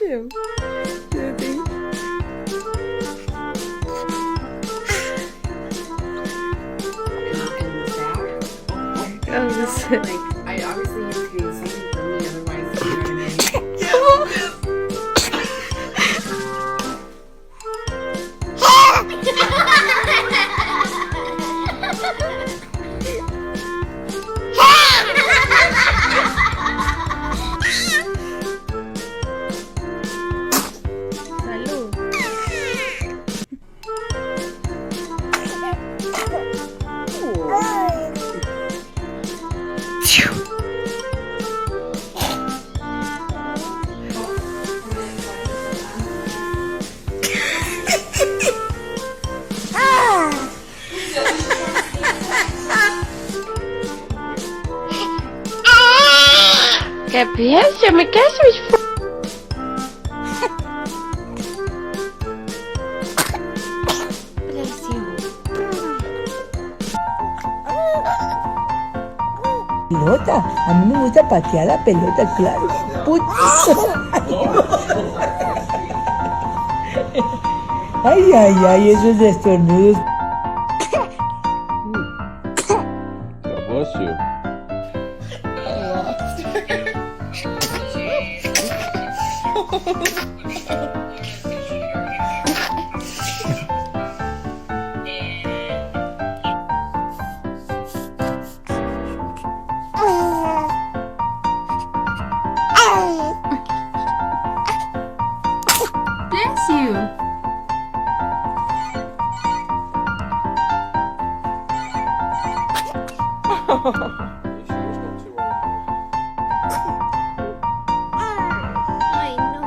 you. Cutie. Oh, this is... I obviously have to do something for me, otherwise you're gonna Salud. ¿Qué piensa? Me caso es... Pelota, a mí me gusta patear la pelota, claro. Ay, ay, ay, esos estornudos. God bless you. bless you. Ay, no.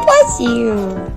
Bless you.